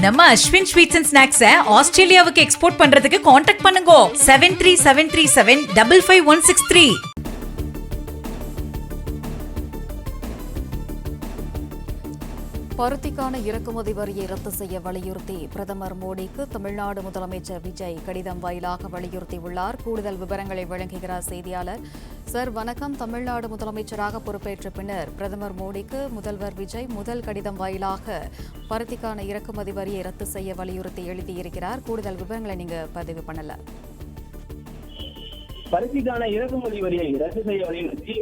நம்ம Ashwin sweets and ஸ்நாக்ஸை ஆஸ்திரேலியாவுக்கு export பண்றதுக்கு காண்டாக்ட் பண்ணுங்க 7373755163. பருத்திக்கான இறக்குமதி வரியை ரத்து செய்ய வலியுறுத்தி பிரதமர் மோடிக்கு தமிழ்நாடு முதலமைச்சர் விஜய் கடிதம் வாயிலாக வலியுறுத்தியுள்ளார். கூடுதல் விவரங்களை வழங்குகிறார் செய்தியாளர். சார் வணக்கம். தமிழ்நாடு முதலமைச்சராக பொறுப்பேற்ற பின்னர் பிரதமர் மோடிக்கு முதல்வர் விஜய் முதல் கடிதம் வாயிலாக பருத்திக்கான இறக்குமதி வரியை ரத்து செய்ய வலியுறுத்தி எழுதியிருக்கிறார். கூடுதல் விவரங்களை நீங்க பதிவு பண்ணல. பருத்திக்கான இறக்குமதி வரியை ரத்து செய்ய வலியுறுத்தி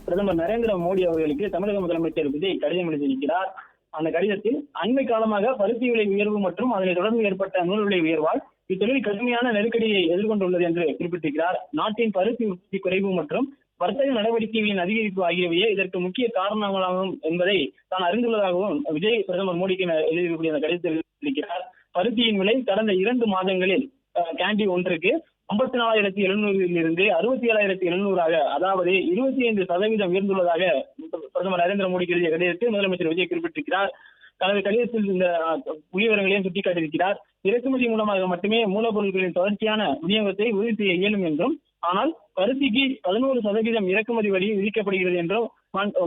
பிரதமர் நரேந்திர மோடி அவர்களுக்கு தமிழக முதலமைச்சர் விஜய் கடிதம் எழுதியிருக்கிறார். அந்த கடிதத்தில் அண்மை காலமாக பருத்தி விலை உயர்வு மற்றும் அதனை தொடர்ந்து ஏற்பட்ட நூல் விலை உயர்வால் இத்தொழில் கடுமையான நெருக்கடியை எதிர்கொண்டுள்ளது என்று குறிப்பிட்டிருக்கிறார். நாட்டின் பருத்தி உற்பத்தி குறைவு மற்றும் வர்த்தக நடவடிக்கைகளின் அதிகரிப்பு ஆகியவையே இதற்கு முக்கிய காரணங்களாகும் என்பதை தான் அறிந்துள்ளதாகவும் விஜய் பிரதமர் மோடிக்கு எழுதியிருக்கக்கூடிய அந்த கடிதத்தில் இருக்கிறார். பருத்தியின் விலை கடந்த 2 மாதங்களில் கேண்டி ஒன்றுக்கு 54,700 இருந்து 67,700 அதாவது 25% உயர்ந்துள்ளதாக பிரதமர் நரேந்திர மோடிக்கு எழுதிய கடிதத்தில் முதலமைச்சர் விஜய் குறிப்பிட்டிருக்கிறார். தனது கடிதத்தில் இந்த புள்ளிவிவரங்களையும் சுட்டிக்காட்டியிருக்கிறார். இறக்குமதி மூலமாக மட்டுமே மூலப்பொருட்களின் தொடர்ச்சியான விநியோகத்தை உறுதி செய்ய இயலும் என்றும், ஆனால் பருத்திக்கு 11% இறக்குமதி வரி விதிக்கப்படுகிறது என்றும்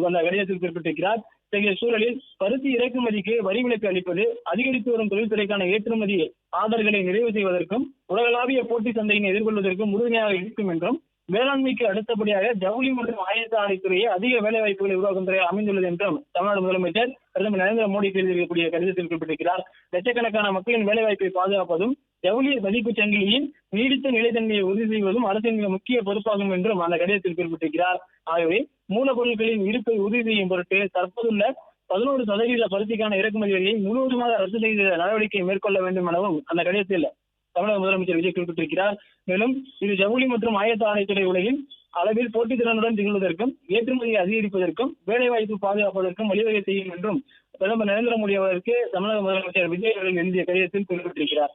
அந்த கடிதத்தில் குறிப்பிட்டிருக்கிறார். இத்தகைய சூழலில் பருத்தி இறக்குமதிக்கு வரி விலக்கு அளிப்பது அதிகரித்து வரும் தொழில்துறைக்கான ஏற்றுமதி ஆர்டர்களை நிறைவு செய்வதற்கும் உலகளாவிய போட்டி சந்தையினை எதிர்கொள்வதற்கும் உறுதுணையாக இருக்கும் என்றும், வேளாண்மைக்கு அடுத்தபடியாக ஜவுளி மற்றும் ஆயத்த ஆடைத்துறையை அதிக வேலை வாய்ப்புகளை உருவாக்கும் துறையாக அமைந்துள்ளது என்றும் தமிழ்நாடு முதலமைச்சர் பிரதமர் நரேந்திர மோடி எழுதியிருக்கக்கூடிய கடிதத்தில் குறிப்பிட்டிருக்கிறார். லட்சக்கணக்கான மக்களின் வேலை வாய்ப்பை பாதுகாப்பதும் ஜவுளி மதிப்பு சங்கிலியின் நீடித்த நிலைத்தன்மையை உறுதி செய்வதும் அரசின் மிக முக்கிய பொறுப்பாகும் என்றும் அந்த கடிதத்தில் குறிப்பிட்டிருக்கிறார். ஆகவே மூலப்பொருட்களின் இருப்பை உறுதி செய்யும் பொருட்டு தற்போதுள்ள 11% பருத்திக்கான இறக்குமதி வரியை முழுவதுமாக ரத்து செய்த நடவடிக்கை மேற்கொள்ள வேண்டும் எனவும் அந்த கடிதத்தில் தமிழக முதலமைச்சர் விஜய் குறிப்பிட்டிருக்கிறார். மேலும் இது ஜவுளி மற்றும் ஆயத்த ஆடைத்துறை உலகில் அளவில் போட்டித்திறனுடன் திகழ்வதற்கும் ஏற்றுமதியை அதிகரிப்பதற்கும் வேலைவாய்ப்பு பாதுகாப்பதற்கும் வழிவகை செய்யும் என்றும் பிரதமர் நரேந்திர மோடி அவருக்கு தமிழக முதலமைச்சர் விஜய் அவர்கள் எழுதிய கடிதத்தில் குறிப்பிட்டிருக்கிறார்.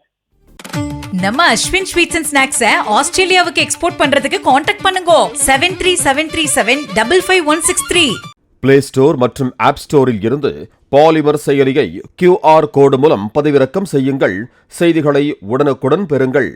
நம்ம அஸ்வின் ஸ்வீட்ஸ் அண்ட் ஸ்நாக்ஸை ஆஸ்திரேலியாவுக்கு எக்ஸ்போர்ட் பண்றதுக்கு காண்டாக்ட் பண்ணுங்க 7373755163. பிளே ஸ்டோர் மற்றும் ஆப் ஸ்டோரில் இருந்து பாலிமர் செயலியை QR கோடு மூலம் பதிவிறக்கம் செய்யுங்கள். செய்திகளை உடனுக்குடன் பெறுங்கள்.